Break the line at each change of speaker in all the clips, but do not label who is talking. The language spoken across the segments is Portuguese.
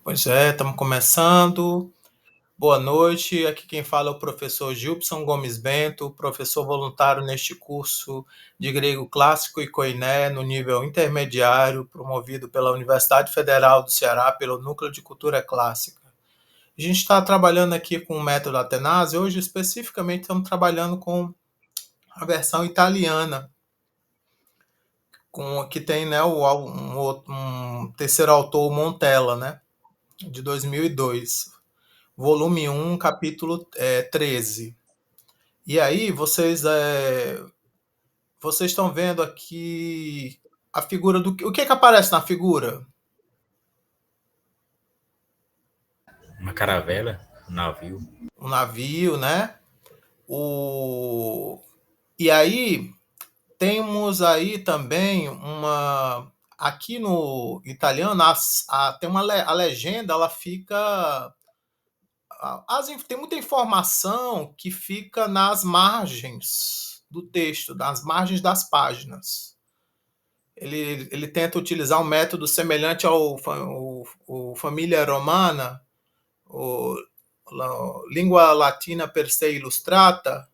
Pois é, estamos começando. Boa noite. Aqui quem fala é o professor Gilson Gomes Bento, professor voluntário neste curso de grego clássico e koiné no nível intermediário, promovido pela Universidade Federal do Ceará pelo Núcleo de Cultura Clássica. A gente está trabalhando aqui com o método Atenásia. Hoje, especificamente, estamos trabalhando com a versão italiana, que tem, né, um terceiro autor, Montella, né, de 2002. Volume 1, capítulo 13. E aí, vocês estão vendo aqui a figura do. O que aparece na figura?
Uma caravela, um navio.
O navio, né? O... E aí, temos aí também uma. Aqui no italiano, tem a legenda, ela fica. Tem muita informação que fica nas margens do texto, nas margens das páginas. Ele tenta utilizar um método semelhante o Família Romana, o Língua Latina per se Illustrata,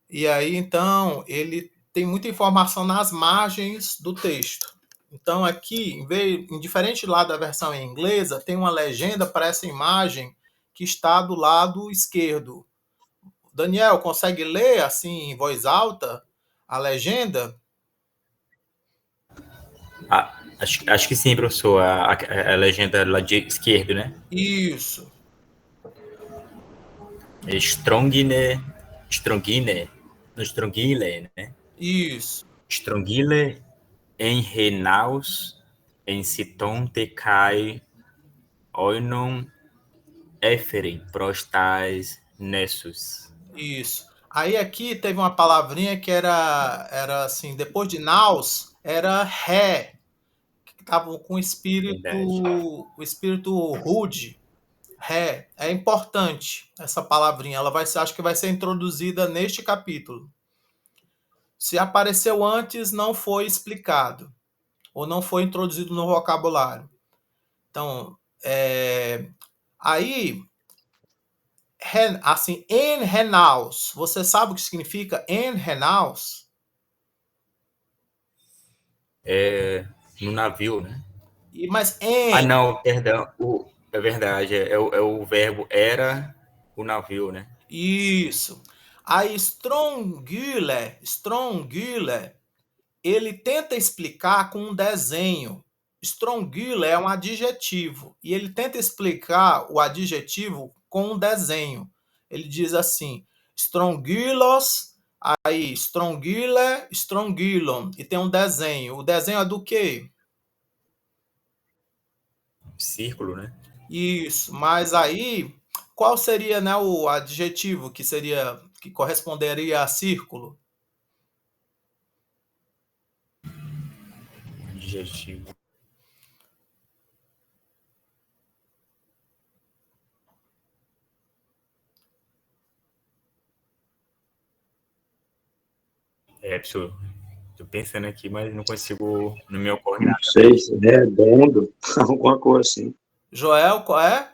e aí então ele tem muita informação nas margens do texto. Então aqui, em diferente lá da versão em inglesa, tem uma legenda para essa imagem que está do lado esquerdo. Daniel, consegue ler assim em voz alta a legenda?
Acho que sim, professor. A legenda lá de esquerdo, né?
Isso,
Strongine, Strongine, no Strongile, né?
isso.
Strongile em Renaus, em Citon te Kai, Oinon, Eferen, prostais, Nessus.
Isso. Aí aqui teve uma palavrinha que era assim, depois de naus, era ré, que estava com
Verdade.
o espírito rude. Ré. É importante essa palavrinha. Ela vai ser, acho que vai ser introduzida neste capítulo. Se apareceu antes, não foi explicado ou não foi introduzido no vocabulário. Então, aí assim, en renaus. Você sabe o que significa en renaus?
No navio, né?
Mas
Ah,
en,
não, perdão. É verdade, é o verbo era o navio, né?
isso. A Strongyle, ele tenta explicar com um desenho. Strongyle é um adjetivo e ele tenta explicar o adjetivo com um desenho. Ele diz assim: Strongylos, aí Strongyle, Strongylon, e tem um desenho. O desenho é do quê?
Círculo, né?
Isso, mas aí qual seria, né, o adjetivo que corresponderia a círculo?
Adjetivo. Professor, tô pensando aqui, mas não consigo, não me ocorre
Não
nada.
sei se é redondo, alguma coisa assim.
Joel, qual é?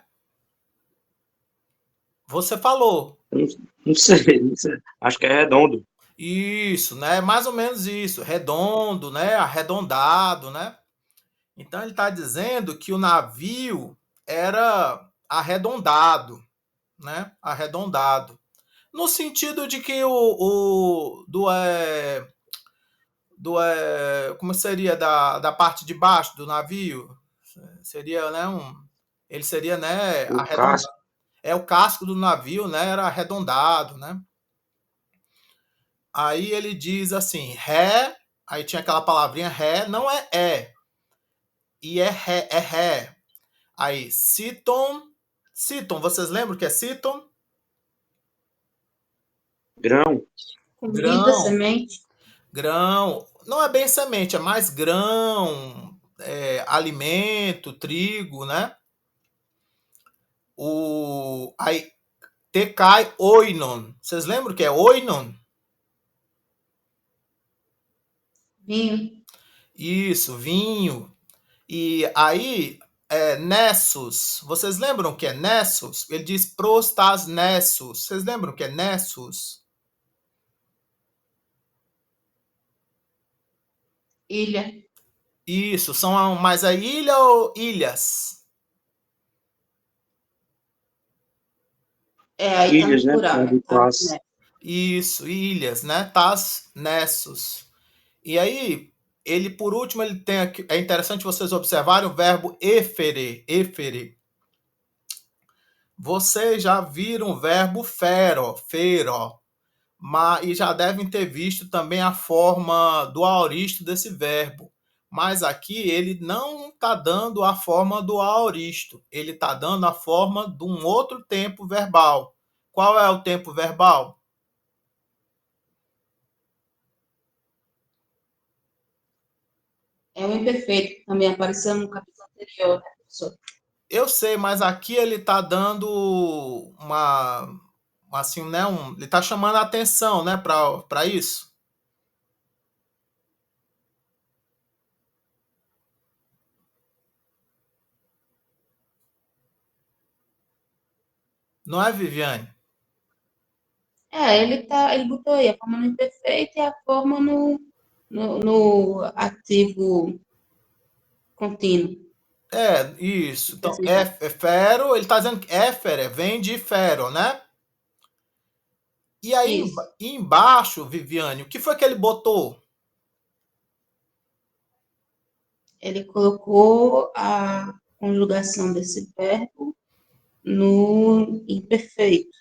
Você falou.
Não, não sei, não sei. Acho que é redondo.
Isso, né? Mais ou menos isso, redondo, né? Arredondado, né? Então ele está dizendo que o navio era arredondado, né? Arredondado. No sentido de que como seria da parte de baixo do navio? Seria, né? Ele seria, né?
O
Arredondado.
casco,
É o casco do navio, né? Era arredondado, né? Aí ele diz assim, ré, aí tinha aquela palavrinha ré, não é, e é ré. Aí, citon, vocês lembram o que é citon?
grão,
Comida,
Grão,
semente.
grão, não é bem semente, é mais grão, alimento, trigo, né? Aí, tecai oinon, vocês lembram o que é oinon?
Vinho.
Isso, vinho. E aí, Nessus. Vocês lembram o que é Nessus? Ele diz prostas Nessus. Vocês lembram o que é Nessus?
Ilha.
Isso, mas é ilha ou ilhas?
Aí tá
Ilhas,
no
né?
plural,
De
tá,
classe.
né?
Isso, ilhas, né? Tas Nessus. E aí, ele, por último, ele tem aqui, é interessante vocês observarem o verbo efere, efere. Vocês já viram o verbo fero, fero, e já devem ter visto também a forma do aoristo desse verbo. Mas aqui ele não está dando a forma do aoristo, ele está dando a forma de um outro tempo verbal. Qual é o tempo verbal?
É o imperfeito, que também apareceu no capítulo anterior, né, professor?
Eu sei, mas aqui ele está dando assim, né, ele está chamando a atenção, né, para isso. Não é, Viviane?
Ele botou aí a forma no imperfeito e a forma no ativo contínuo.
Isso. Então,
Precisar.
fero, ele está dizendo que éfere vem de fero, né? E aí,
Isso.
embaixo, Viviane, o que foi que ele botou?
Ele colocou a conjugação desse verbo no imperfeito.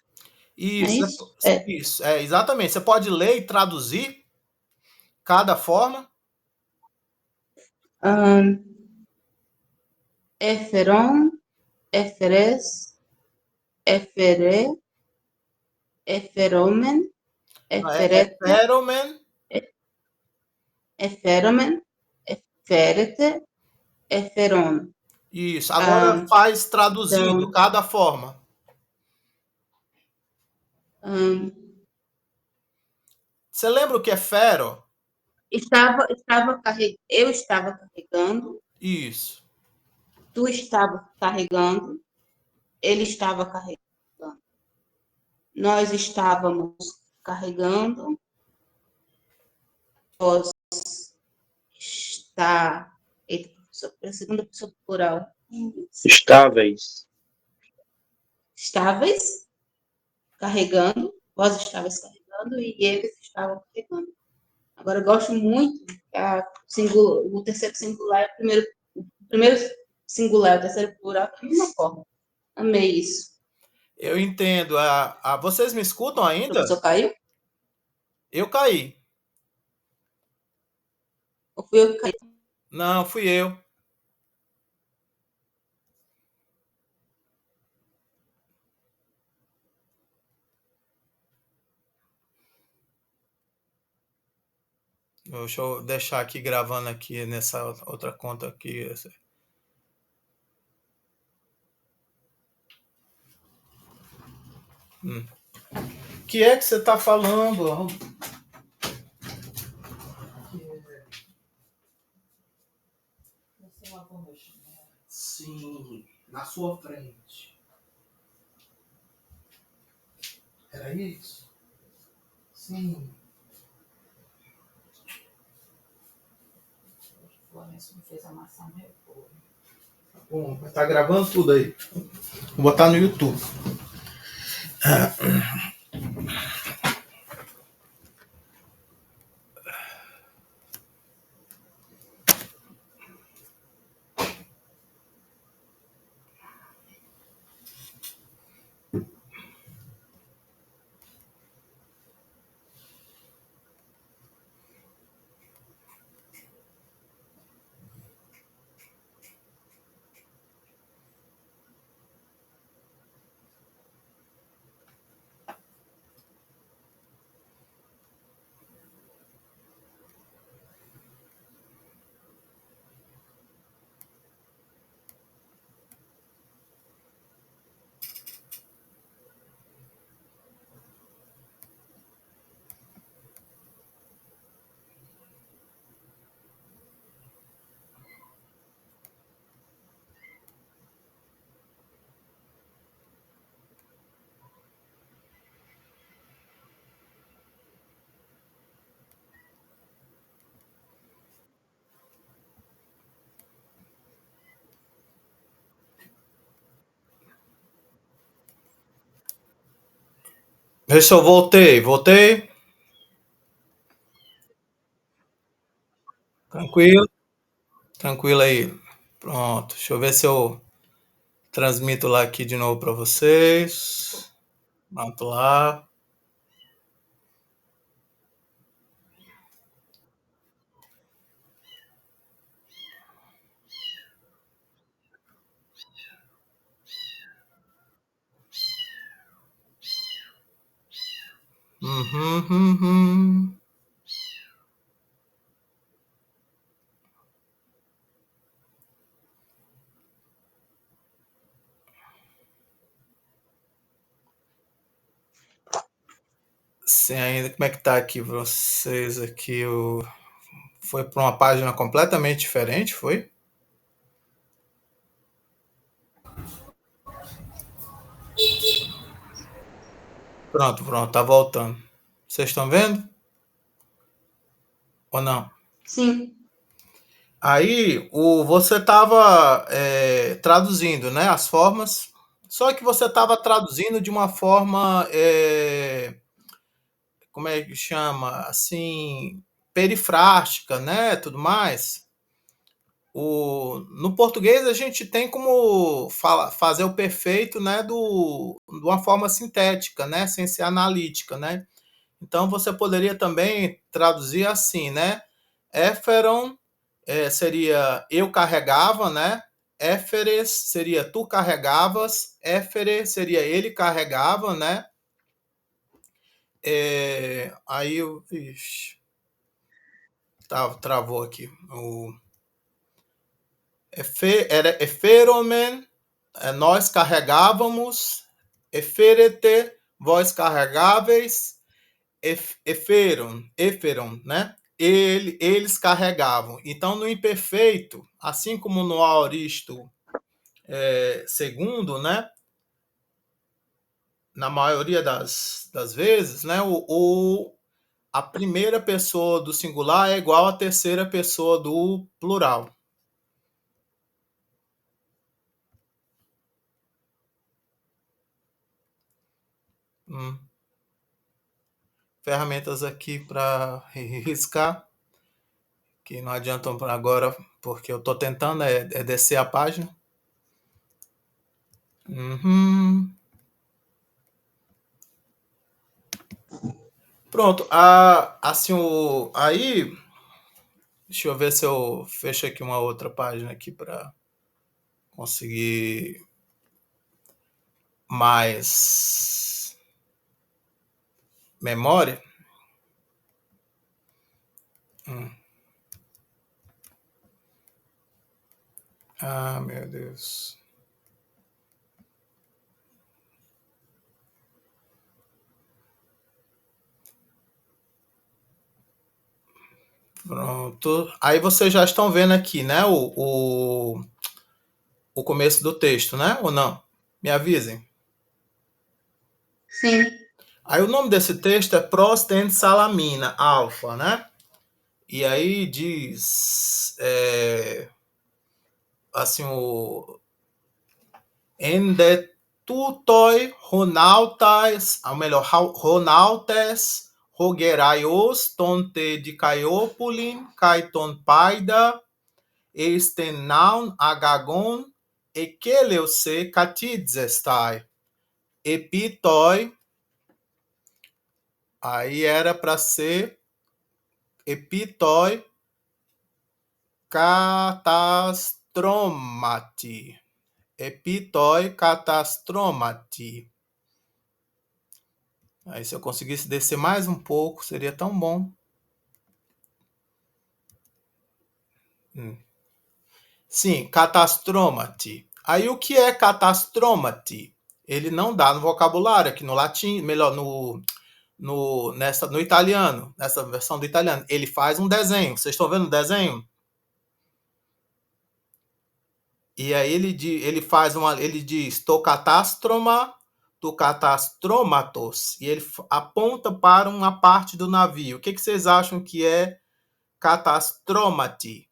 Não é
Isso,
isso? É.
isso, exatamente. Você pode ler e traduzir cada forma?
Éferon, éferes, éfere, éferomen,
É
éferete,
feromen.
éferomen, éferete, éferon.
Isso. Agora faz traduzindo
Então,
cada forma. Você lembra o que é fero?
eu estava carregando,
Isso.
tu estava carregando, ele estava carregando, nós estávamos carregando, nós está, eita, a segunda pessoa plural,
Estáveis.
estáveis carregando, vós estavais carregando e eles estavam carregando. Agora, eu gosto muito o terceiro singular, o primeiro singular, o terceiro plural, da mesma forma. Amei isso.
Eu entendo. Vocês me escutam
O
ainda?
professor caiu?
Eu caí.
Ou fui eu que caí?
Não, fui eu. Deixa eu deixar aqui gravando aqui nessa outra conta aqui. Que é que você está falando? Sim, na sua frente. Era isso? Sim. O Lourenço me fez a maçã meio boa. Bom, vai estar gravando tudo aí. Vou botar no YouTube. Vê se eu voltei. Tranquilo, tranquilo aí. Pronto, deixa eu ver se eu transmito lá aqui de novo para vocês. Pronto lá. Uhum, uhum. Sim, ainda como é que tá aqui vocês aqui? Foi para uma página completamente diferente, foi? Pronto, pronto, tá voltando. Vocês estão vendo? Ou não?
Sim,
Aí você estava traduzindo, né, as formas, só que você estava traduzindo de uma forma, como é que chama? Assim, perifrástica, né, tudo mais. No português a gente tem como fazer o perfeito, né, de uma forma sintética, né, sem ser analítica, né. Então você poderia também traduzir assim, né? Éferon seria eu carregava, né? Éferes seria tu carregavas, éfere seria ele carregava, né? Aí eu. Ixi, travou aqui. Era Eferomen, nós carregávamos, Eferete, vós carregáveis, Eferon, né? Eles carregavam. Então, no imperfeito, assim como no aoristo segundo, né? Na maioria das vezes, né? A primeira pessoa do singular é igual à terceira pessoa do plural. Ferramentas aqui para riscar, que não adiantam para agora, porque eu estou tentando descer a página. Uhum. Pronto. Assim, aí, deixa eu ver se eu fecho aqui uma outra página aqui para conseguir mais memória. Ah, meu Deus. Pronto. Aí vocês já estão vendo aqui, né? O começo do texto, né? Ou não? Me avisem.
sim.
Aí o nome desse texto é Prost and Salamina, alfa, né? E aí diz, assim, Ende tutoi Ronaltas, ou melhor, Ronaltes, Rogeraios, tonte de Caiopolin, Caiton Paida, Estenaun Agagon, Ekeleuce Catidzestai, Epitoi, aí era para ser Epitoi Catastromati. Epitoi Catastromati. Aí se eu conseguisse descer mais um pouco, seria tão bom. Sim, catastromati. Aí o que é catastromati? Ele não dá no vocabulário aqui no latim, melhor no italiano, nessa versão do italiano. Ele faz um desenho. Vocês estão vendo o desenho? E aí ele faz ele diz to catastroma, tu catastromatos. E ele aponta para uma parte do navio. O que vocês acham que é catastromati?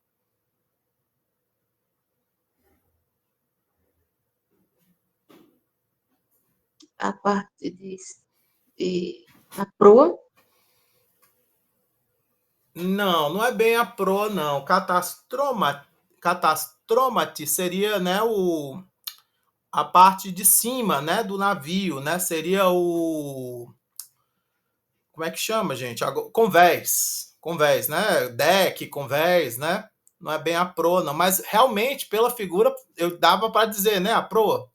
A parte de a proa.
Não, não é bem a proa, não. Catastromate seria, né, a parte de cima, né, do navio, né? Seria o... Como é que chama, gente? Convés. Convés, né? Deck, convés, né? Não é bem a proa, não. Mas realmente, pela figura, eu dava para dizer, né? A proa.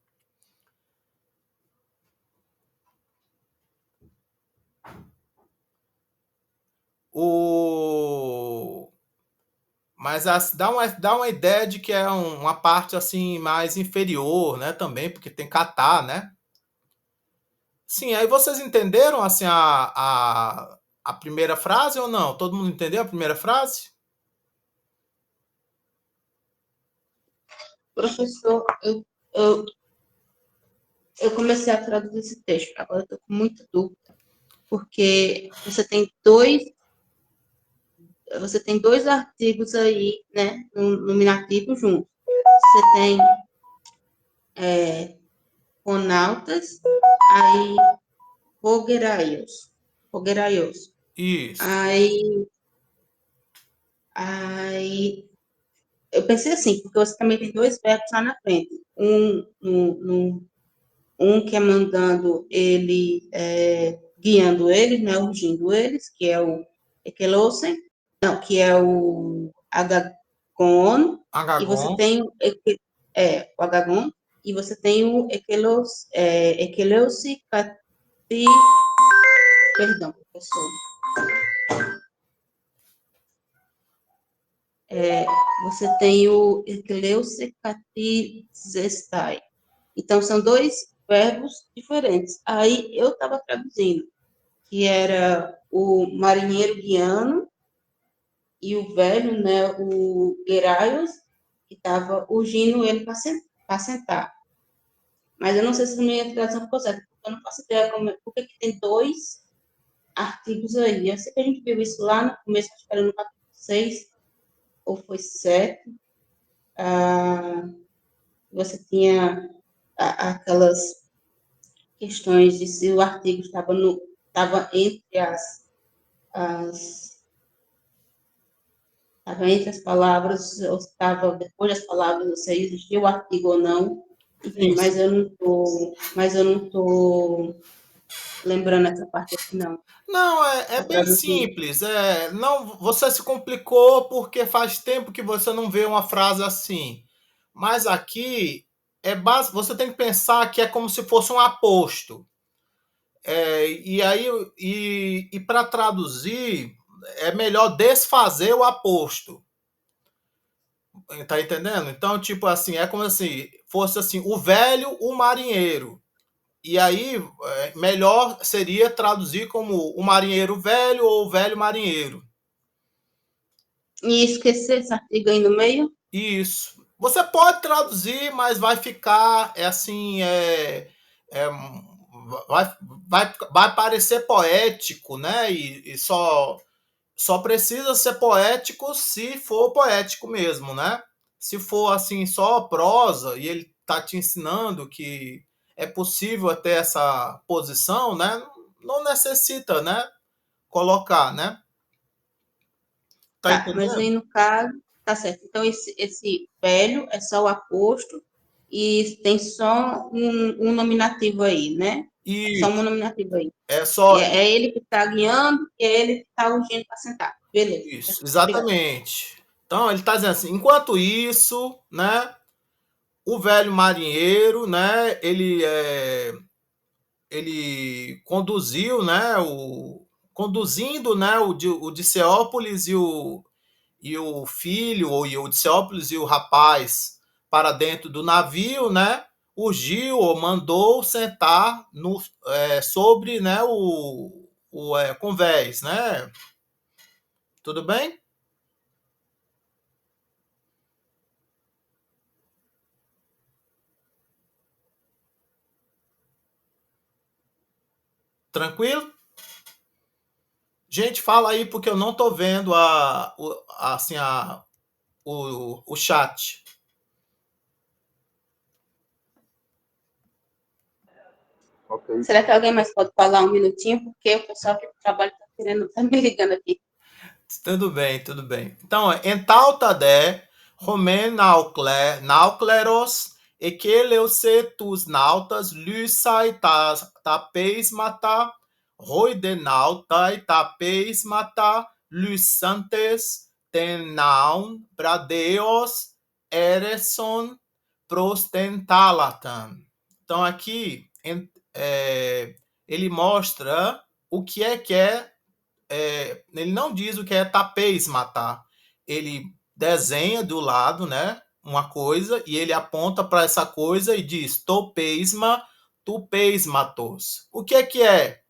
O... Mas dá uma ideia de que é uma parte assim mais inferior, né? Também, porque tem catar, né? Sim, aí vocês entenderam assim a primeira frase ou não? Todo mundo entendeu a primeira frase?
Professor, eu, eu comecei a traduzir esse texto, agora eu estou com muita dúvida, porque você tem dois artigos aí, né, no nominativo junto. Você tem Ronautas, aí Fogueiraios.
Isso.
Aí eu pensei assim, porque você também tem dois verbos lá na frente. Um que é mandando ele, guiando eles, né, urgindo eles, que é o Ekelosen, não, que é o Agagon, e você
Agagon.
tem o Agagon, e você tem o Ekeleusi Cati, perdão, professor, você tem o Ekeleusi Cati Zestai. Então, são dois verbos diferentes. Aí, eu estava traduzindo, que era o marinheiro guiano e o velho, né, o Geraios, que estava urgindo ele para sentar. Mas eu não sei se a minha tradução ficou certa, porque eu não faço ideia por que tem dois artigos aí. Eu sei que a gente viu isso lá no começo, acho que era no capítulo 6, ou foi 7. Você tinha aquelas questões de se o artigo estava entre as estava entre as palavras, ou estava depois das palavras, se existia o artigo ou não. Enfim,
Sim, sim.
mas eu não tô lembrando essa parte aqui, não.
Não, é
Para
bem
traduzir.
simples. Não, você se complicou porque faz tempo que você não vê uma frase assim. Mas aqui você tem que pensar que é como se fosse um aposto. E aí, para traduzir, é melhor desfazer o aposto. Tá entendendo? Então, tipo assim, é como se fosse assim, o velho, o marinheiro. E aí, melhor seria traduzir como o marinheiro velho ou o velho marinheiro.
E esquecer esse artigo aí no meio?
Isso. Você pode traduzir, mas vai ficar, assim, é, vai, vai parecer poético, né? E só precisa ser poético se for poético mesmo, né? Se for assim só prosa e ele tá te ensinando que é possível ter essa posição, né? Não necessita, né? Colocar, né? Tá
Tá, mas
entendendo?
aí no caso, tá certo. Então, esse velho é só o aposto e tem só um nominativo aí, né? Só um
Isso.
nominativo aí.
É
E
só
é ele que está guiando e é ele que está urgindo para sentar. Beleza.
isso,
Obrigada.
exatamente. Então ele está dizendo assim, enquanto isso, né? O velho marinheiro, né? Ele conduziu, né? Conduzindo, né? O Diceópolis e o filho, ou o Diceópolis e o rapaz para dentro do navio, né? Urgiu ou mandou sentar sobre, né? O convés, né? Tudo bem? Tranquilo? Gente, fala aí porque eu não tô vendo assim, o chat.
Ok.
Será que alguém mais pode falar um minutinho? Porque o pessoal que trabalha tá me ligando aqui.
Tudo bem, tudo bem. Então, entautade, romen naucleros, ekeleucetus nautas, lysai tapes mata, roidenautai tapes mata, lysantes, tenaun, bradeos, ereson, prostentalatan. Então, aqui, ele mostra o que é ele não diz o que é tapês matar. Ele desenha do lado, né, uma coisa e ele aponta para essa coisa e diz topeisma, tupeis matos. O que é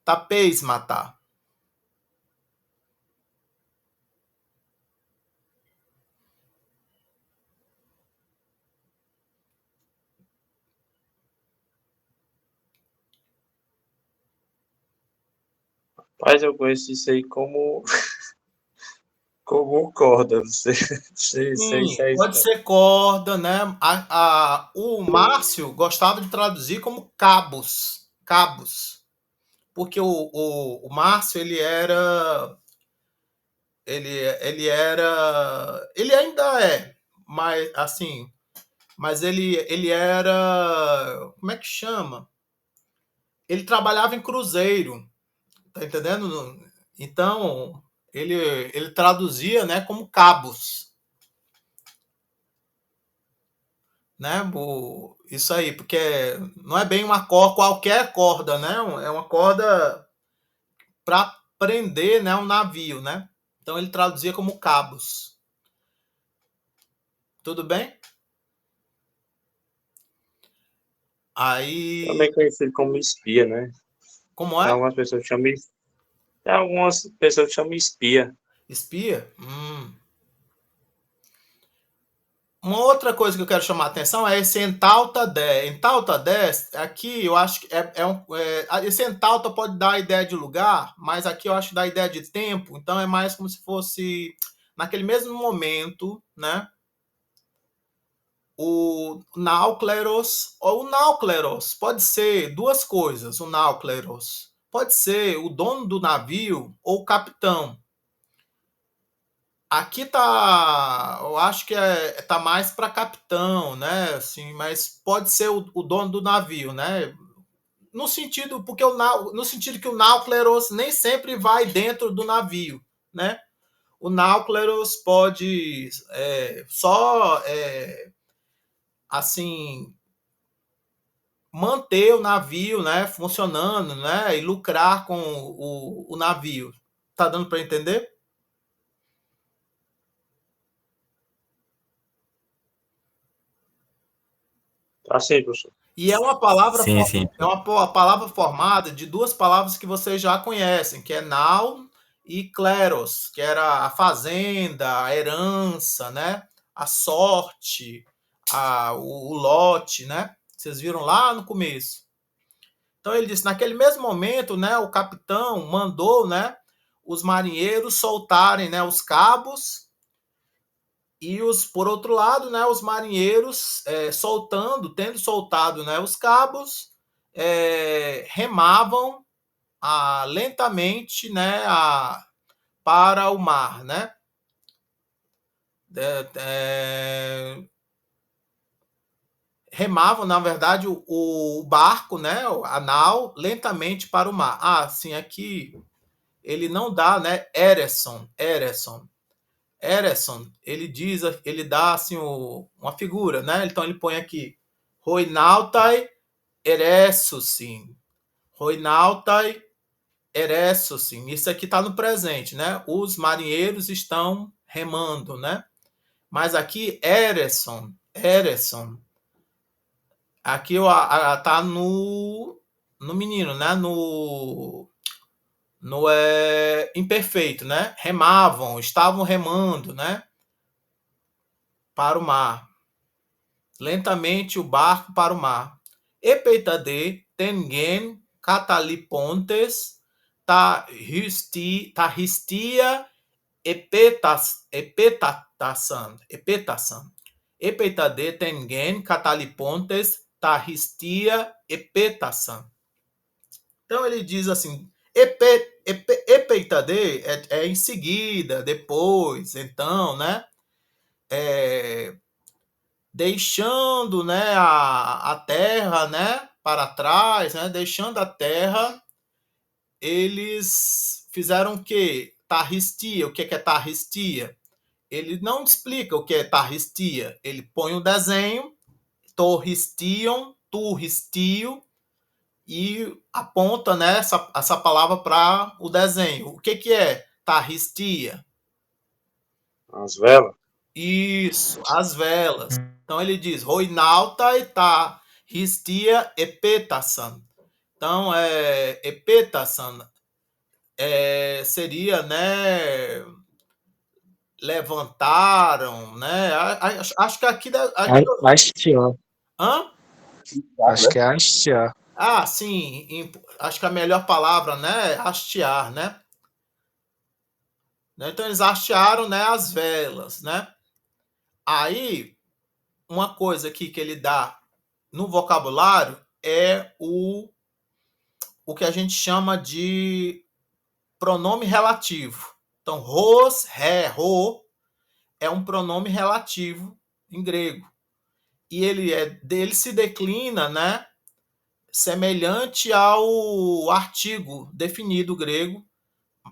tapês matar?
Mas eu conheço isso aí como corda. Não sei, sei se
Sim,
é isso,
pode
não.
ser corda, né? O Márcio gostava de traduzir como cabos, cabos, porque o Márcio ele ainda é, mas assim, mas ele era, como é que chama? Ele trabalhava em cruzeiro, tá entendendo? Então, ele traduzia, né, como cabos, né? Isso aí, porque não é bem uma corda, qualquer corda, né? É uma corda para prender, né, um navio, né? Então ele traduzia como cabos. Tudo bem? Aí,
Também conhecido como espia, né?
como
Tem
é?
algumas pessoas que chamam, tem algumas pessoas que chamam espia.
Espia? Uma outra coisa que eu quero chamar a atenção é esse entalta 10. Entalta 10, aqui eu acho que esse entalta pode dar a ideia de lugar, mas aqui eu acho que dá a ideia de tempo, então é mais como se fosse naquele mesmo momento, né? O náucleros, ou o náucleros, pode ser duas coisas, o náucleros. Pode ser o dono do navio ou o capitão. Aqui tá, eu acho que tá mais para capitão, né? Assim, mas pode ser o dono do navio, né? No sentido, porque no sentido que o náucleros nem sempre vai dentro do navio, né? O náucleros pode assim manter o navio, né, funcionando, né, e lucrar com o navio. Tá dando para entender?
Assim, professor.
E é uma palavra
Sim, sim.
é uma palavra formada de duas palavras que vocês já conhecem, que é nau e kleros, que era a fazenda, a herança, né? A sorte, o lote, né? Vocês viram lá no começo. Então ele disse, naquele mesmo momento, né, o capitão mandou, né, os marinheiros soltarem, né, os cabos e por outro lado, né, os marinheiros tendo soltado, né, os cabos, remavam lentamente, né, para o mar, né? Remavam, na verdade, o barco, né, a nau, lentamente para o mar. Sim, aqui ele não dá, né, Ereson, ele diz, ele dá assim uma figura, né? Então ele põe aqui Roinautai eressusin. Roinautai eressusin. Isso aqui está no presente, né? Os marinheiros estão remando, né? Mas aqui Ereson. Aqui tá no menino, né? No imperfeito, né? Remavam, estavam remando, né? Para o mar. Lentamente o barco para o mar. Epeitade tengen catalipontes ta histia epetasan. Epeitade tengen catalipontes ta histia epetasan. Então ele diz assim, epeitade é em seguida, depois, então, né? Deixando, né, a terra, né, para trás, né? Deixando a terra, eles fizeram o quê? Tarristia. O que é tarristia? Ele não explica o que é tarristia. Ele põe o desenho, torristion, turristio, e aponta, né, essa palavra para o desenho. O que é tarristia?
As velas.
Isso, as velas. Então ele diz, roinalta e tarristia epetasan. Então, epetasan seria, né, levantaram, né? Acho que aqui...
Hastear.
Hã?
Acho que é hastear.
Ah, sim. Acho que a melhor palavra, né? É hastear, né? Então eles hastearam, né, as velas, né? Aí, uma coisa aqui que ele dá no vocabulário é o que a gente chama de pronome relativo. Então, ros, ré, ro é um pronome relativo em grego. E ele se declina, né, semelhante ao artigo definido grego,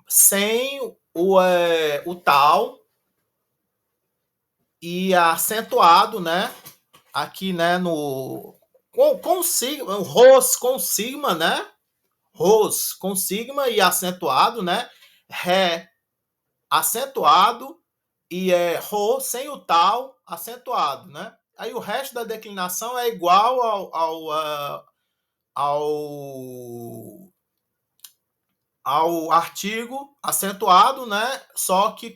sem o tal e acentuado, né, aqui, né, no com sigma, ros com sigma, né, ros com sigma e acentuado, né, ré acentuado e ro sem o tal acentuado, né. Aí o resto da declinação é igual ao artigo acentuado, né? Só que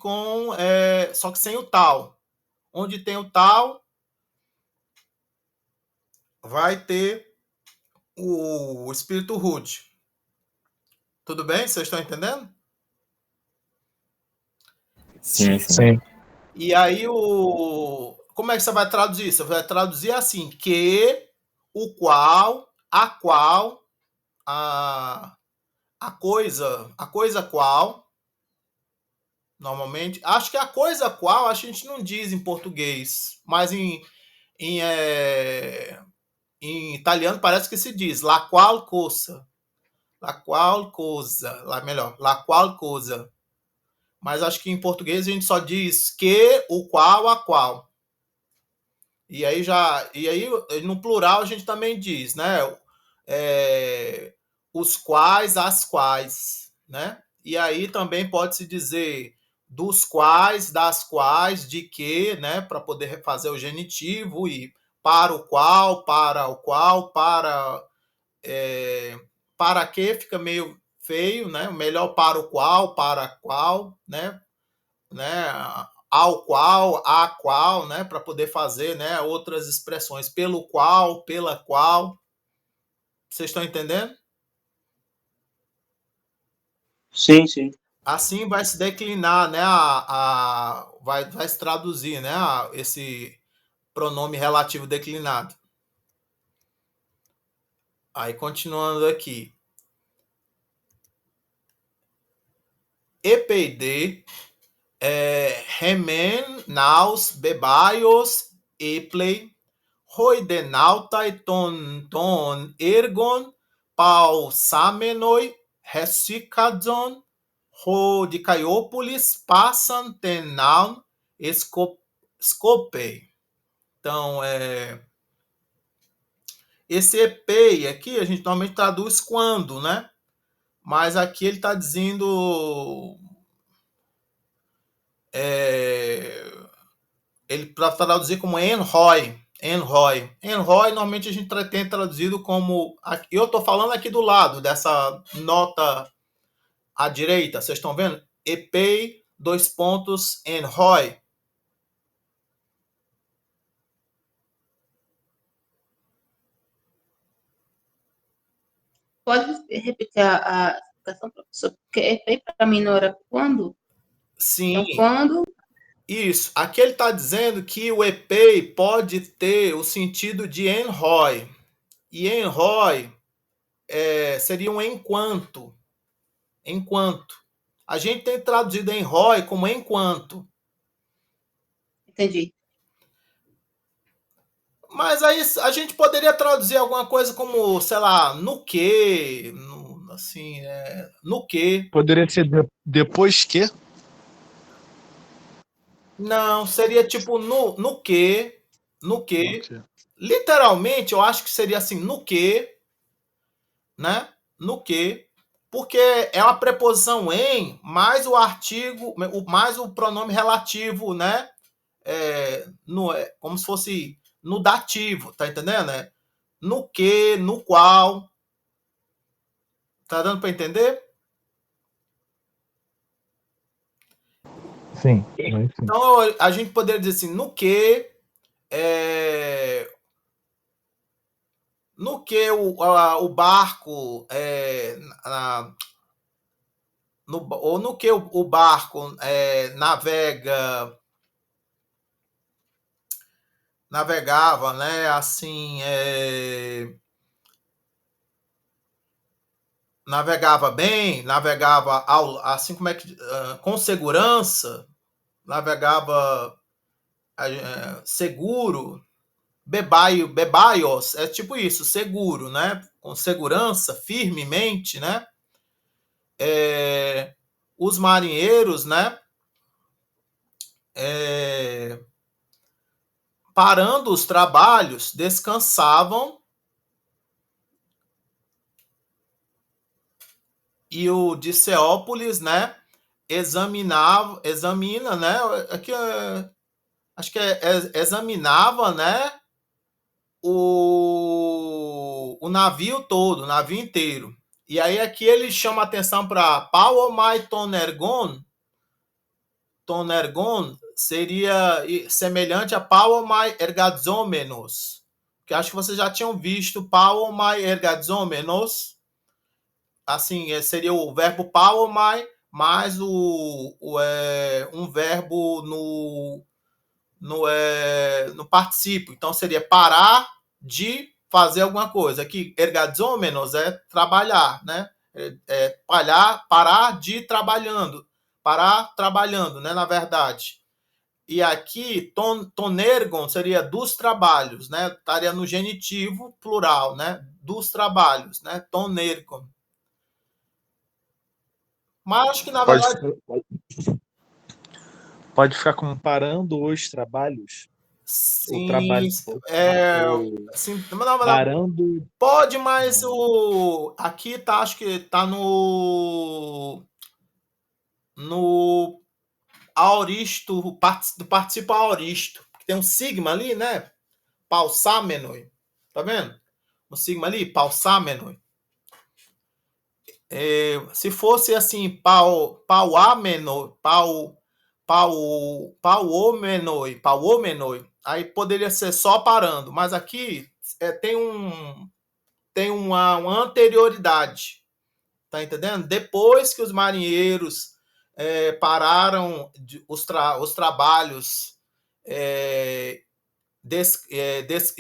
sem o tal. Onde tem o tal, vai ter o espírito rude. Tudo bem? Vocês estão entendendo?
Sim.
Sim.
E aí como é que você vai traduzir? Você vai traduzir assim: que, o qual, a qual, a coisa qual. Normalmente, acho que a coisa qual a gente não diz em português, mas em italiano parece que se diz la qual cosa. La qual cosa. La qual cosa. Mas acho que em português a gente só diz que, o qual, a qual. E aí no plural a gente também diz, né? Os quais, as quais, né? E aí também pode-se dizer dos quais, das quais, de que, né? Para poder fazer o genitivo, e para o qual, para que fica meio feio, né? Melhor para o qual, para qual, né? Ao qual, a qual, né? Para poder fazer, né, outras expressões. Pelo qual, pela qual. Vocês estão entendendo?
Sim, sim.
Assim vai se declinar, né? Vai se traduzir, né? Esse pronome relativo declinado. Aí, continuando aqui. EPD, remen, naus, bebaios, eplei, roidenautai ton ergon, pau samenoi, resicadzon, Rodicaiópolis, Passantenaun, Scopei. Então, esse EPEI aqui a gente normalmente traduz quando, né? Mas aqui ele está dizendo... ele para traduzir como enroi. Enroi. Enroi, normalmente a gente tem traduzido como... Eu estou falando aqui do lado dessa nota à direita, vocês estão vendo? EPEI, enroi.
Pode repetir a explicação, professor? Porque EPEI para mim não era quando?
Sim.
Então, quando...
Isso. Aqui ele está dizendo que o EPEI pode ter o sentido de enroi. E enroi seria um enquanto. Enquanto. A gente tem traduzido em ROI como enquanto.
Entendi.
Mas aí a gente poderia traduzir alguma coisa como, sei lá, no quê? Assim, no quê?
Poderia ser depois que?
Não, seria tipo no quê? No quê?
Ok.
Literalmente, eu acho que seria assim, no quê, né? No quê? Porque é uma preposição em mais o artigo, mais o pronome relativo, né? Como se fosse no dativo, tá entendendo? No que, no qual. Tá dando para entender?
Sim, aí sim.
Então a gente poderia dizer assim, no que o barco ou no que o barco navegava, né? Assim, navegava bem, navegava assim como é que com segurança, navegava seguro, bebaios, é tipo isso, seguro, né? Com segurança, firmemente, né? Os marinheiros, né? Parando os trabalhos, descansavam e o Diceópolis, né? Examina, né? Aqui acho que examinava, né? O navio todo, o navio inteiro. E aí aqui ele chama atenção para Pauomai Tonergon. Tonergon seria semelhante a Pauomai Ergazomenos. Que acho que vocês já tinham visto Pauomai Ergazomenos. Assim, seria o verbo Pauomai mais um verbo no particípio. Então seria parar de fazer alguma coisa. Aqui, ergazomenos é trabalhar, né? Parar de trabalhando. Parar trabalhando, né? Na verdade. E aqui, tonergon seria dos trabalhos, né? Estaria no genitivo plural, né? Dos trabalhos, né? Tonergon. Mas acho que, na verdade...
Pode ficar comparando os trabalhos? O
Sim,
trabalho.
sim, não,
Parando.
pode, mas aqui tá, acho que tá no aoristo, do participo aoristo, que tem um sigma ali, né? Pausamenoi. Tá vendo? O sigma ali, pausamenoi. Se fosse assim, pauomenoi, aí poderia ser só parando, mas aqui tem uma anterioridade, tá entendendo? Depois que os marinheiros pararam os trabalhos,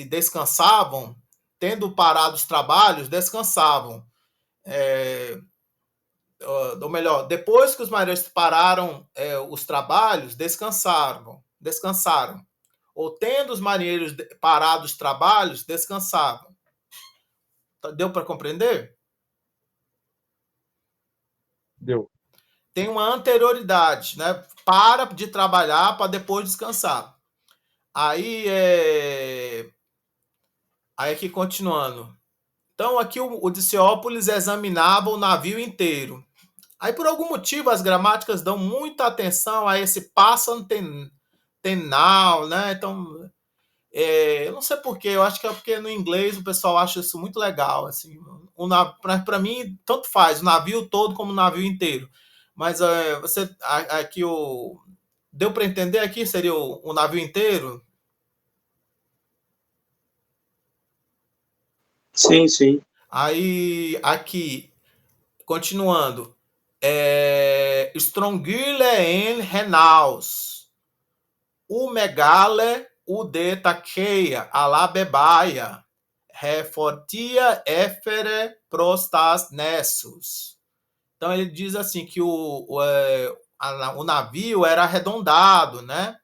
descansavam, tendo parado os trabalhos, descansavam. Ou melhor, depois que os marinheiros pararam os trabalhos, descansaram. Ou tendo os marinheiros parado os trabalhos, descansavam. Deu para compreender?
Deu.
Tem uma anterioridade, né? Para de trabalhar para depois descansar. Aí aqui continuando. Então aqui o Diceópolis examinava o navio inteiro. Aí por algum motivo as gramáticas dão muita atenção a esse passam tenal, né? Então eu não sei porquê, eu acho que é porque no inglês o pessoal acha isso muito legal, assim. Para mim tanto faz o navio todo como o navio inteiro. Mas você aqui deu para entender aqui seria o navio inteiro?
Sim, sim.
Aí aqui continuando, Strongyle en Renaus, o Megale, o de Taqueia, a la Bebaia, refortia efere prostas nessus. Então ele diz assim que o navio era arredondado, né?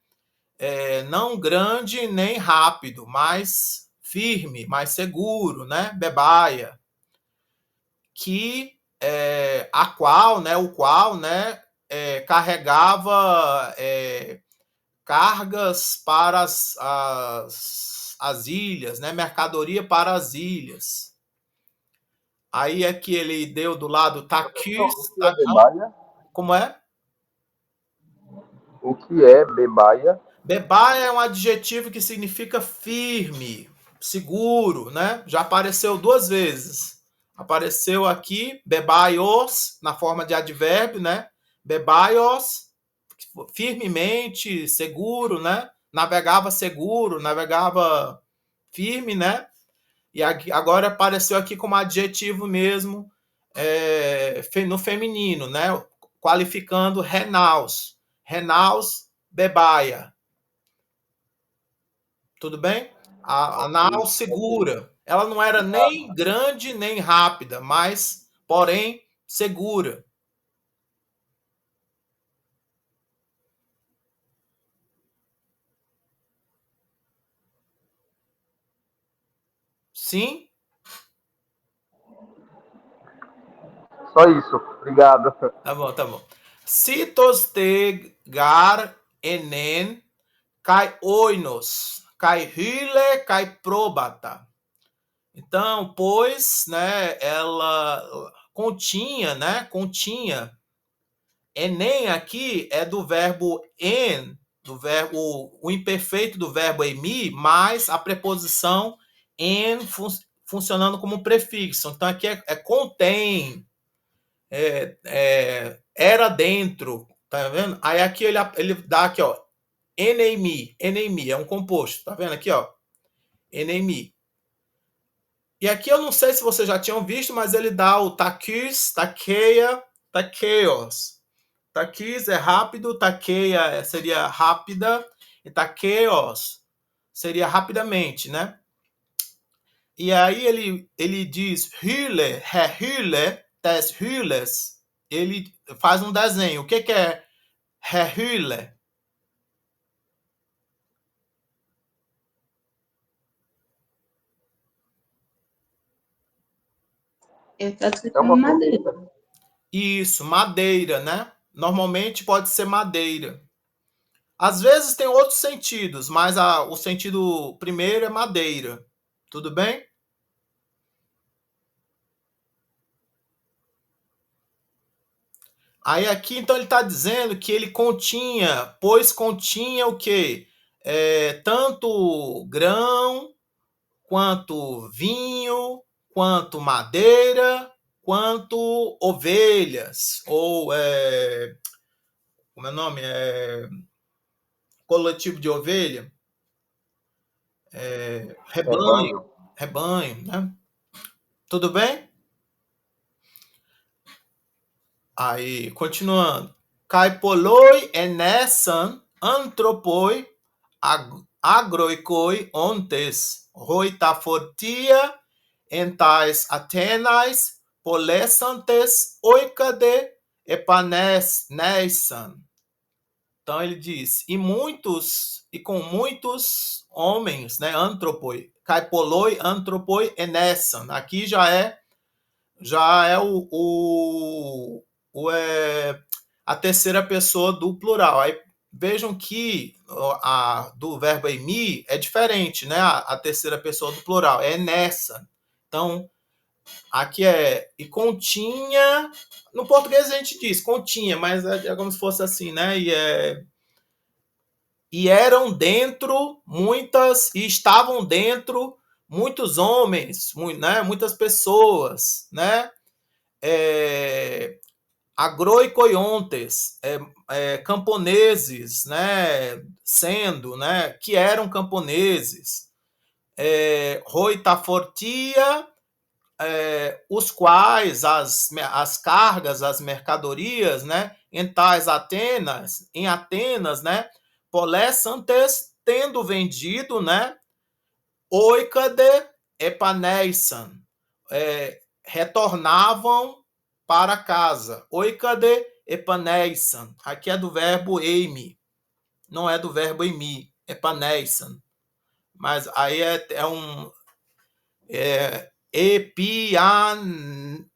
Não grande nem rápido, mas firme, mais seguro, né? Bebaia. Que o qual carregava cargas para as ilhas, né? Mercadoria para as ilhas. Aí é que ele deu do lado Takis.
Bebaia?
Como é?
O que é bebaia?
Bebaia é um adjetivo que significa firme, seguro, né? Já apareceu 2 vezes. Apareceu aqui, bebaios, na forma de advérbio, né? Bebaios, firmemente, seguro, né? Navegava seguro, navegava firme, né? E agora apareceu aqui como adjetivo mesmo, no feminino, né? Qualificando renaus. Renaus, bebaia. Tudo bem? A nau segura. Ela não era nem grande nem rápida, mas, porém, segura. Sim?
Só isso. Obrigado.
Tá bom, tá bom. Citos te gar enen kai oinos, kai hyle, kai probata. Então, pois, né, ela continha, né, continha. Enem aqui é do verbo en, o imperfeito do verbo emi, mais a preposição en funcionando como prefixo. Então, aqui é contém, era dentro, tá vendo? Aí aqui ele dá aqui, ó, enemi, é um composto, tá vendo aqui, ó, enemi. E aqui eu não sei se vocês já tinham visto, mas ele dá o takis, takeia, takeios. Takis é rápido, takeia seria rápida, e takeios seria rapidamente, né? E aí ele diz hyle, hyle, des hyles, ele faz um desenho. O que é hyle?
Ele traduz como madeira.
Isso, madeira, né? Normalmente pode ser madeira. Às vezes tem outros sentidos, mas o sentido primeiro é madeira. Tudo bem? Aí aqui, então, ele está dizendo que ele continha, pois continha o quê? Tanto grão, quanto vinho, quanto madeira, quanto ovelhas, ou, como é o nome? Coletivo de ovelha? Rebanho, né? Tudo bem? Aí, continuando. Kaipoloi enessan antropoi agroikoi ontes roitafortia entais Atenais polessantes oikade epanessan. Então ele diz, e com muitos homens, né, antropoi, kaipoloi antropoi enessan. Aqui já é a terceira pessoa do plural. Aí vejam que do verbo emi é diferente, né? A terceira pessoa do plural é nessa. Então, aqui e continha. No português a gente diz continha, mas é como se fosse assim, né? E eram dentro e estavam dentro muitos homens, né? Muitas pessoas, né? Agroicoiontes, camponeses, né, sendo, né, que eram camponeses, roitafortia, os quais as cargas, as mercadorias, né, em Atenas, né, polessantes, tendo vendido, né, oicade epaneisan, retornavam para casa. Oikade epaneisan. Aqui é do verbo eimi, não é do verbo emi, epaneisan. Mas aí é um epianeime,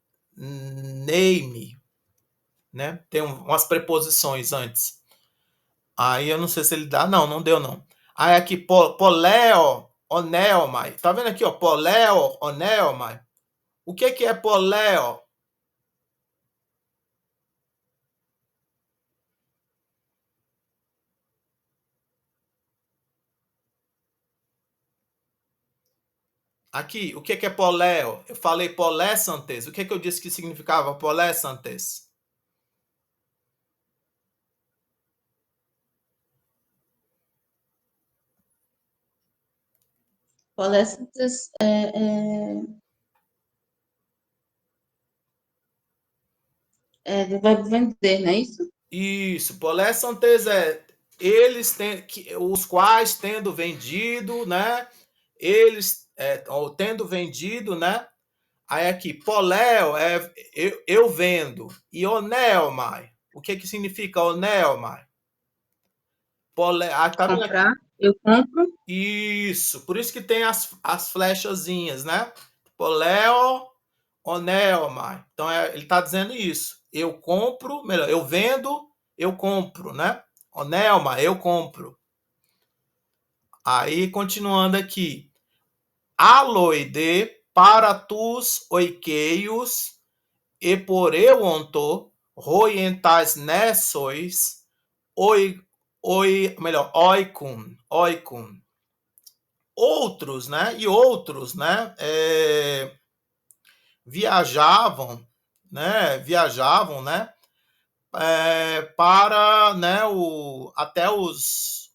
né? Tem umas preposições antes. Aí eu não sei se ele dá. Não deu não. Aí aqui, poleo, oneomai. Tá vendo aqui, ó? Poleo, oneomai. O que é poleo? Aqui, o que é poleo? Eu falei polésantes. O que eu disse que significava polésantes?
Palestras do verbo vender, não é isso?
Isso, polésantes eles os quais tendo vendido, né? Eles ou tendo vendido, né? Aí aqui, poléo eu vendo. E oneomai. O que significa oneomai? Tá vendo aqui?
Comprar, eu compro.
Isso, por isso que tem as flechazinhas, né? Poléo, oneomai. Então ele está dizendo isso. Eu compro, melhor, eu vendo, eu compro, né? Oneomai, eu compro. Aí, continuando aqui. Aloide para tus oikeios e por eu onto roientais nessois oikun. Outros, né? E outros, né? Viajavam, né? Para, né? Até os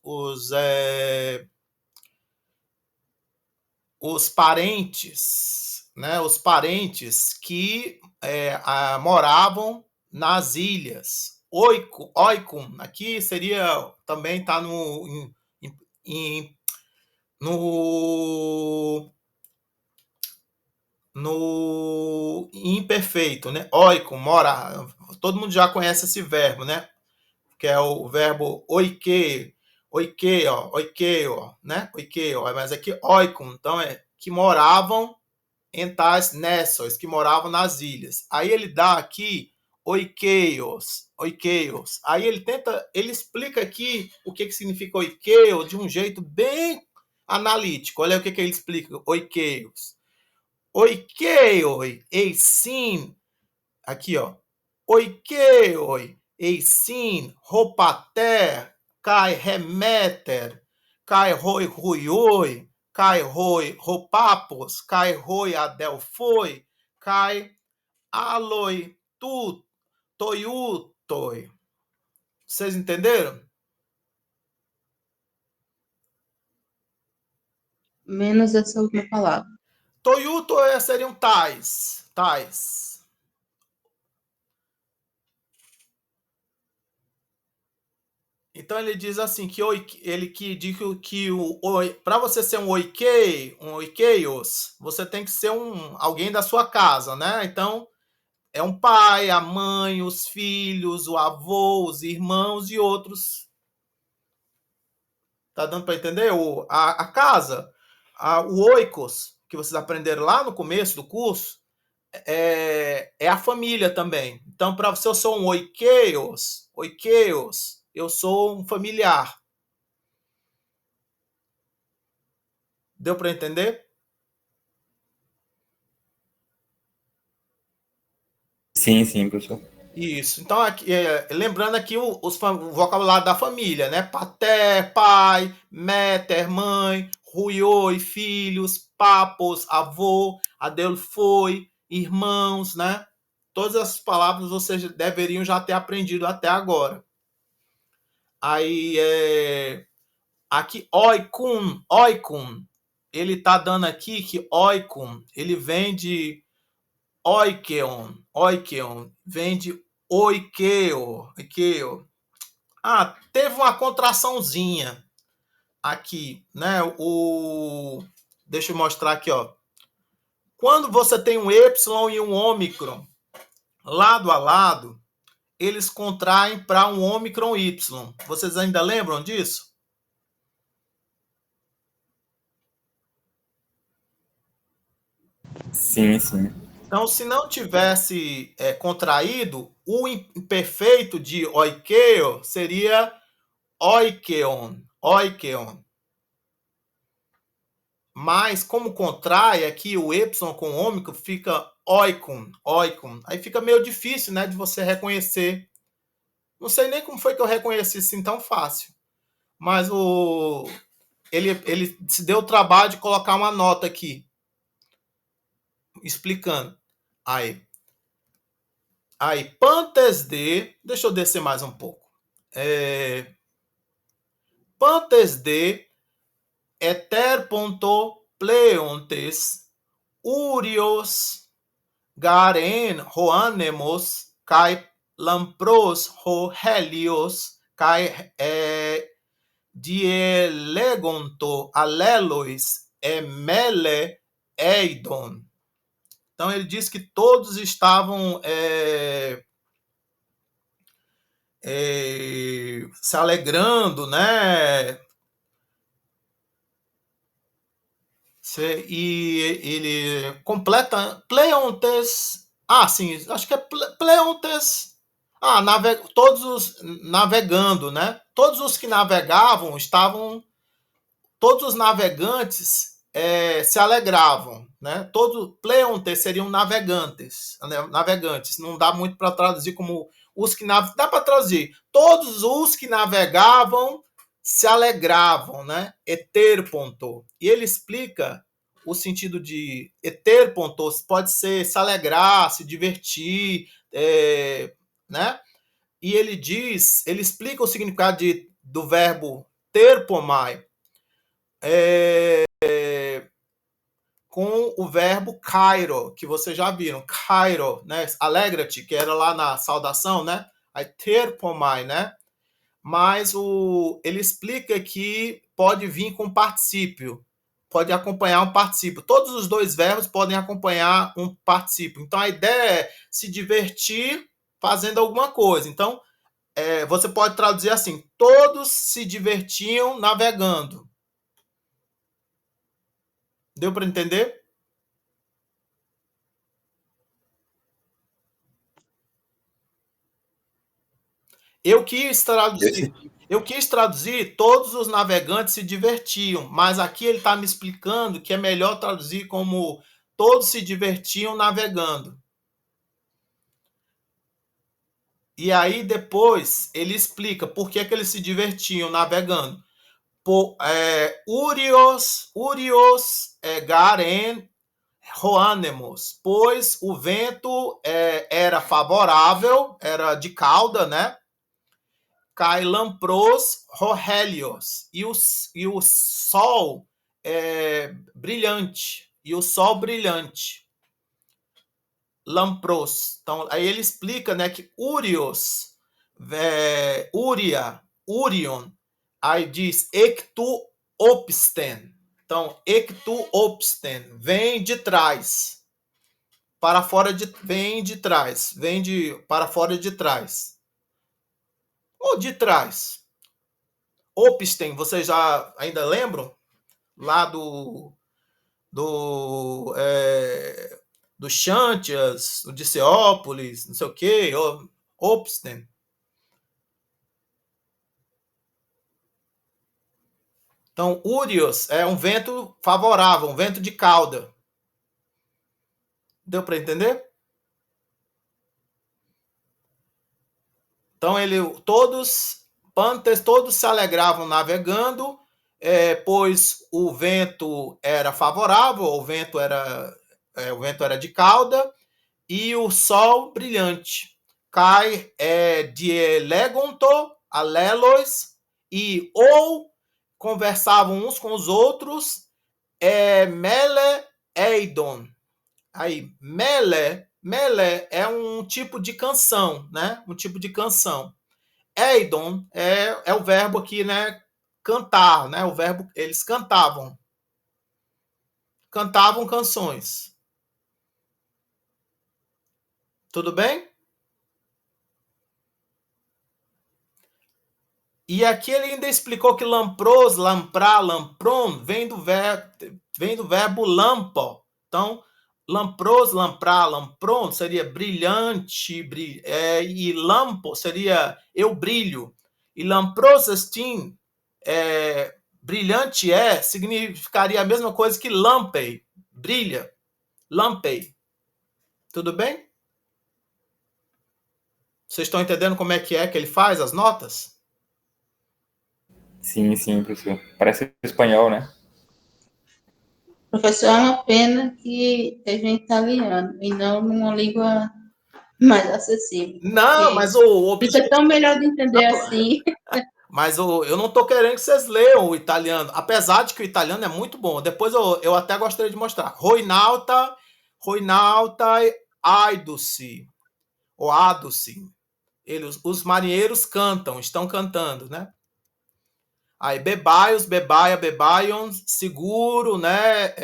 parentes, né? Os parentes que moravam nas ilhas. Oikun, aqui seria também está no imperfeito, né? Oikun, morar. Todo mundo já conhece esse verbo, né? Que é o verbo oikeo, né? Oikeo, mas aqui oikun, então que moravam em tais nessos, que moravam nas ilhas. Aí ele dá aqui oikeios. Aí ele explica aqui o que significa oikeio de um jeito bem analítico. Olha o que ele explica, oikeios. Oikeioi, eisin, aqui ó, oikeioi, eisin, ropater, kai remeter, kai roi ruioi, kai roi ropapos, kai roi adelfoi, kai aloi tu toiutoi. Vocês entenderam?
Menos essa última palavra.
Toiutoi seriam tais. Então ele diz assim que ele que diz que para você ser um oikeios, você tem que ser alguém da sua casa, né? Então é um pai, a mãe, os filhos, o avô, os irmãos e outros. Tá dando para entender? A casa, o oikos, que vocês aprenderam lá no começo do curso, é a família também. Então, para você, eu sou um oikeios, eu sou um familiar. Deu para entender?
Sim, professor.
Isso. Então, aqui, lembrando aqui o vocabulário da família, né? Pater, pai, meter, mãe, ruioi, filhos, papos, avô, adelfoi, irmãos, né? Todas essas palavras vocês deveriam já ter aprendido até agora. Aí, aqui, oikun, ele tá dando aqui que oikun, ele vem de oikeon, vem de oikeo. Ah, teve uma contraçãozinha aqui, né? Deixa eu mostrar aqui, ó. Quando você tem um Y e um ômicron lado a lado, eles contraem para um ômicron Y. Vocês ainda lembram disso?
Sim, sim.
Então, se não tivesse contraído, o imperfeito de oikeo seria oikeon. Mas, como contrai aqui, o Y com o ômicron fica oikon. Aí fica meio difícil, né, de você reconhecer. Não sei nem como foi que eu reconheci assim tão fácil. Mas ele se deu o trabalho de colocar uma nota aqui, explicando. Aí, pantes de... Deixa eu descer mais um pouco. Pantes de eterpontopleontes urios garen hoanemos kai lampros ho helios kai dielegonto alelois emele eidon. Então ele diz que todos estavam se alegrando, né? E ele completa Pleontes. Sim, acho que é Pleontes. Todos os navegando, né? Todos os que navegavam estavam. Todos os navegantes se alegravam, né? Pleontes seriam navegantes, né? Navegantes. Não dá muito para traduzir como os que navegavam. Dá para traduzir. Todos os que navegavam se alegravam, né? Eterponto. E ele explica o sentido de eterponto, pode ser se alegrar, se divertir, né? E ele explica o significado do verbo terpomai com o verbo kairo, que vocês já viram, kairo, né? Alegra-te, que era lá na saudação, né? Aí terpomai, né? Mas ele explica que pode vir com particípio, pode acompanhar um particípio. Todos os dois verbos podem acompanhar um particípio. Então, a ideia é se divertir fazendo alguma coisa. Então, você pode traduzir assim, todos se divertiam navegando. Deu para entender? Eu quis traduzir todos os navegantes se divertiam, mas aqui ele está me explicando que é melhor traduzir como todos se divertiam navegando. E aí depois ele explica por que eles se divertiam navegando. Urios garen roanemos, pois o vento era favorável, era de cauda, né? Cai lampros rohelios, e o sol brilhante, lampros. Então, aí ele explica, né, que Urios, Urion, aí diz ectu opsten. Então, ectu opsten, vem de trás, para fora de, vem de trás, para fora de trás. Ou de trás. Opsten, vocês já ainda lembram? Lá do Xantias, o Diceópolis, não sei o quê, Opsten. Então, Urios é um vento favorável, um vento de cauda. Deu para entender? Então, todos se alegravam navegando, pois o vento era favorável, o vento era de cauda, e o sol brilhante. Cai dielegonto, alelos, e ou conversavam uns com os outros, mele eidon. Aí, mele é um tipo de canção, né? Um tipo de canção. Eidon é o verbo aqui, né? Cantar, né? O verbo, eles cantavam canções. Tudo bem? E aqui ele ainda explicou que lampros, lamprar, lampron vem do verbo lampo. Então, lampros, lamprar, lampron seria brilhante, e lampo seria eu brilho. E lamprosestin, brilhante significaria a mesma coisa que lampei, brilha, lampei. Tudo bem? Vocês estão entendendo como é que ele faz as notas?
Sim, professor. Parece espanhol, né?
Professor, é uma pena que esteja em italiano e não numa língua mais acessível.
Não, mas
fica tão melhor de entender assim.
Mas eu não estou querendo que vocês leiam o italiano, apesar de que o italiano é muito bom. Depois eu até gostaria de mostrar. Roinalta aiduci, ou aduci. Os marinheiros cantam, estão cantando, né? Aí bebaios, bebaia, bebaion, seguro, né?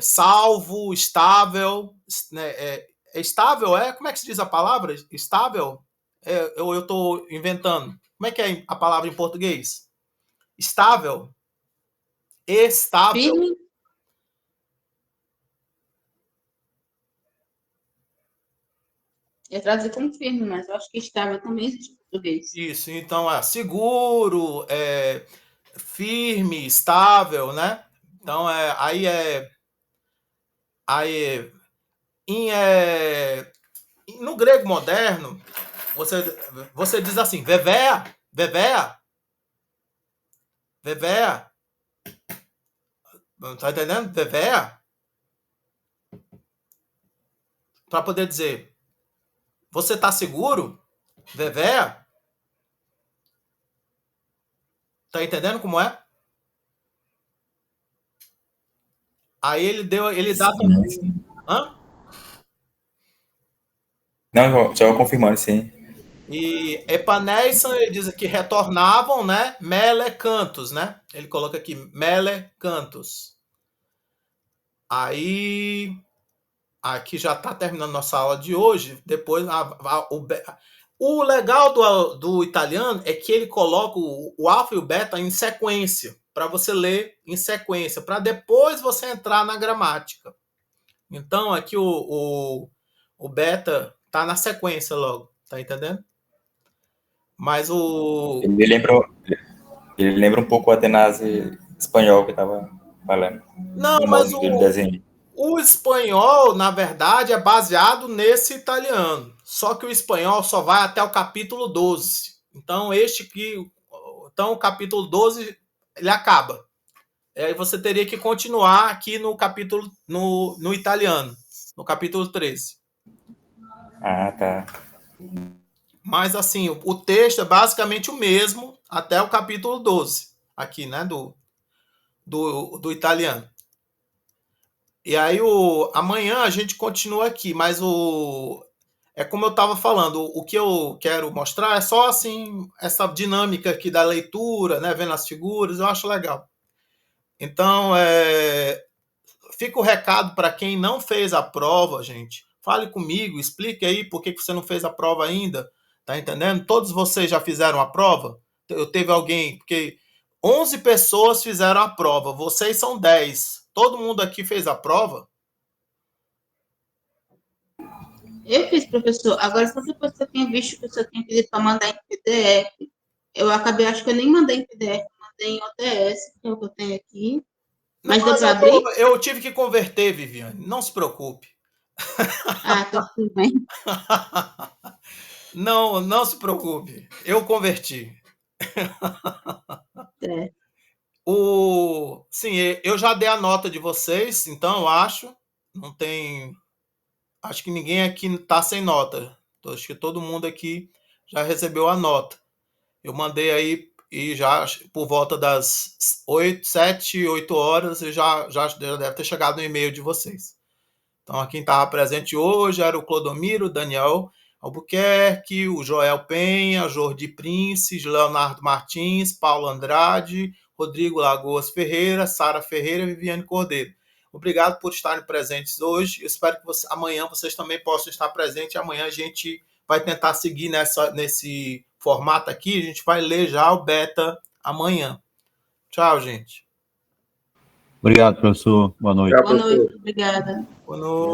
Salvo, estável, né? Estável como é que se diz a palavra? Estável? Eu estou inventando. Como é que é a palavra em português? Estável? Estável.
Firme. Eu traduzi como firme, mas eu acho que estável também existe em português.
Isso, então seguro, firme, estável, né? Então no grego moderno, você diz assim, vevea. Não tá entendendo? Vevea. Para poder dizer, você tá seguro? Vevea. Tá entendendo como é? Aí ele dá também.
Sim.
Hã?
Não, só confirmando, sim.
E Epaneison, ele diz que retornavam, né? Mele cantos, né? Ele coloca aqui, mele cantos. Aí, aqui já está terminando nossa aula de hoje. Depois, o legal do italiano é que ele coloca o alfa e o beta em sequência, para você ler em sequência, para depois você entrar na gramática. Então, aqui o beta tá na sequência logo, tá entendendo? Mas
Ele lembra um pouco o Atenazi espanhol que estava falando.
Não,
No
mas
modo dele desenho.
o espanhol, na verdade, é baseado nesse italiano. Só que o espanhol só vai até o capítulo 12. Então, o capítulo 12 ele acaba. Aí você teria que continuar aqui no capítulo no italiano, no capítulo 13.
Ah, tá.
Mas assim, o texto é basicamente o mesmo até o capítulo 12, aqui, né, do italiano. E aí amanhã a gente continua aqui, mas é como eu estava falando, o que eu quero mostrar é só assim essa dinâmica aqui da leitura, né, vendo as figuras, eu acho legal. Então, fica o recado para quem não fez a prova, gente. Fale comigo, explique aí por que você não fez a prova ainda. Tá entendendo? Todos vocês já fizeram a prova? Teve alguém, porque 11 pessoas fizeram a prova, vocês são 10. Todo mundo aqui fez a prova?
Eu fiz, professor. Agora, só depois que eu tinha visto que o senhor tinha pedido para mandar em PDF, eu acabei, acho que eu nem mandei em PDF, mandei em OTS, que é o que eu tenho aqui. Mas deu para abrir?
Eu tive que converter, Viviane. Não se preocupe.
Ah, tá tudo bem.
Não se preocupe. Eu converti.
É.
Sim, eu já dei a nota de vocês, então eu acho. Não tem. Acho que ninguém aqui está sem nota. Acho que todo mundo aqui já recebeu a nota. Eu mandei aí e já por volta das 7, 8 horas já deve ter chegado no e-mail de vocês. Então, quem estava presente hoje era o Clodomiro, o Daniel Albuquerque, o Joel Penha, Jordi Princes, Leonardo Martins, Paulo Andrade, Rodrigo Lagoas Ferreira, Sara Ferreira e Viviane Cordeiro. Obrigado por estarem presentes hoje. Eu espero que amanhã vocês também possam estar presentes. Amanhã a gente vai tentar seguir nesse formato aqui. A gente vai ler já o beta amanhã. Tchau, gente.
Obrigado, professor. Boa noite.
Boa noite, obrigada.
Boa noite.